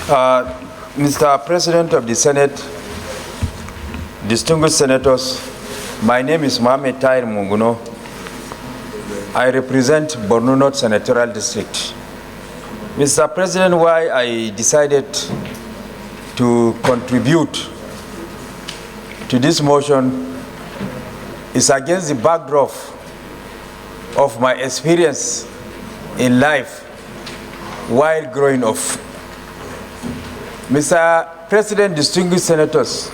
Mr. President of the Senate, distinguished senators, my name is Mohammed Tahir Monguno. I represent Borno North Senatorial District. Mr. President, why I decided to contribute to this motion is against the backdrop of my experience in life while growing up. Mr. President, distinguished senators,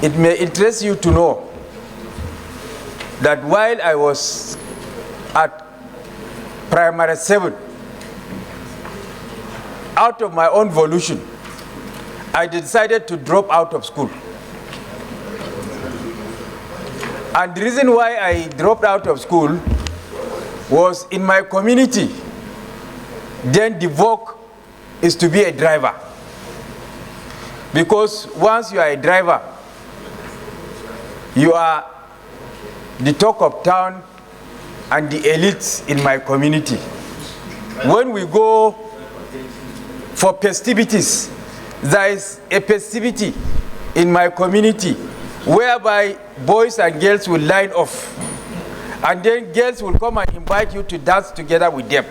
it may interest you to know that while I was at primary 7, out of my own volition, I decided to drop out of school. And the reason why I dropped out of school was in my community, then the vogue is to be a driver. Because once you are a driver, you are the talk of town and the elites in my community. When we go for festivities, there is a festivity in my community whereby boys and girls will line off, and then girls will come and invite you to dance together with them.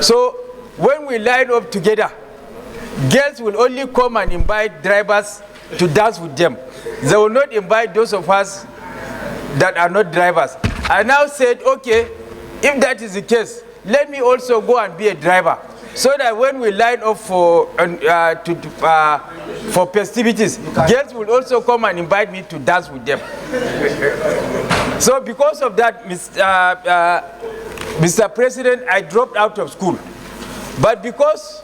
So when we line up together, girls will only come and invite drivers to dance with them. They will not invite those of us that are not drivers. I now said, okay, if that is the case, let me also go and be a driver, so that when we line up for festivities, girls will also come and invite me to dance with them. So because of that, Mr. President, I dropped out of school. But because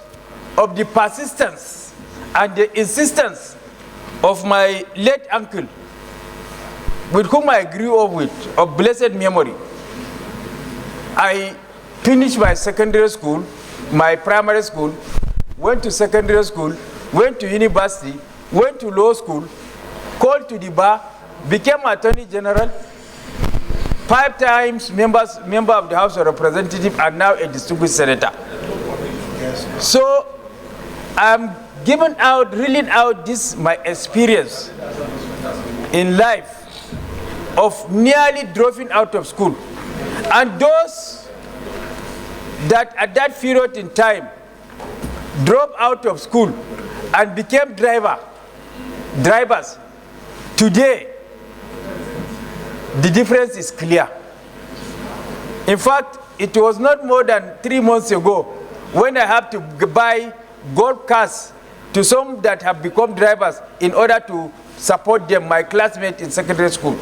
of the persistence and the insistence of my late uncle, with whom I grew up with, of blessed memory, I finished my secondary school, my primary school, went to secondary school, went to university, went to law school, called to the bar, became Attorney General, 5 times member of the House of Representatives, and now a distinguished senator. So I'm reeling out this my experience in life of nearly dropping out of school. And those that at that period in time dropped out of school and became drivers, today the difference is clear. In fact, it was not more than 3 months ago when I have to buy golf cars to some that have become drivers in order to support them, my classmates in secondary school.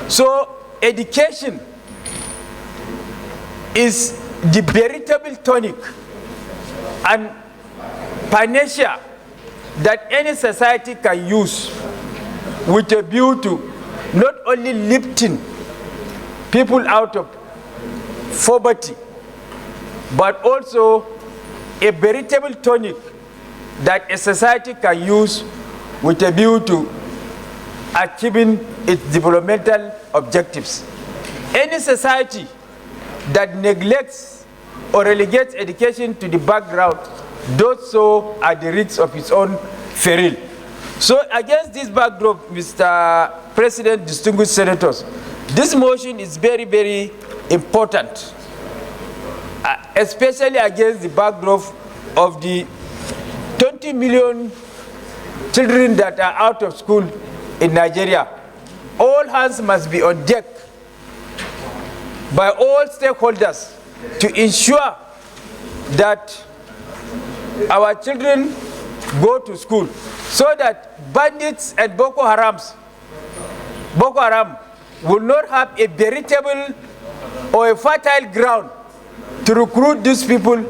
So education is the veritable tonic and panacea that any society can use with a view to not only lifting people out of poverty, but also a veritable tonic that a society can use with a view to achieving its developmental objectives. Any society that neglects or relegates education to the background does so at the risk of its own peril. So against this backdrop, Mr. President, distinguished senators, this motion is very, very important, especially against the backdrop of the 20 million children that are out of school in Nigeria. All hands must be on deck by all stakeholders to ensure that our children go to school, so that bandits and Boko Haram will not have a veritable or a fertile ground to recruit these people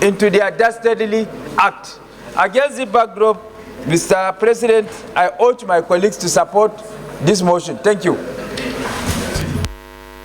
into their dastardly act. Against the backdrop, Mr. President, I urge my colleagues to support this motion. Thank you.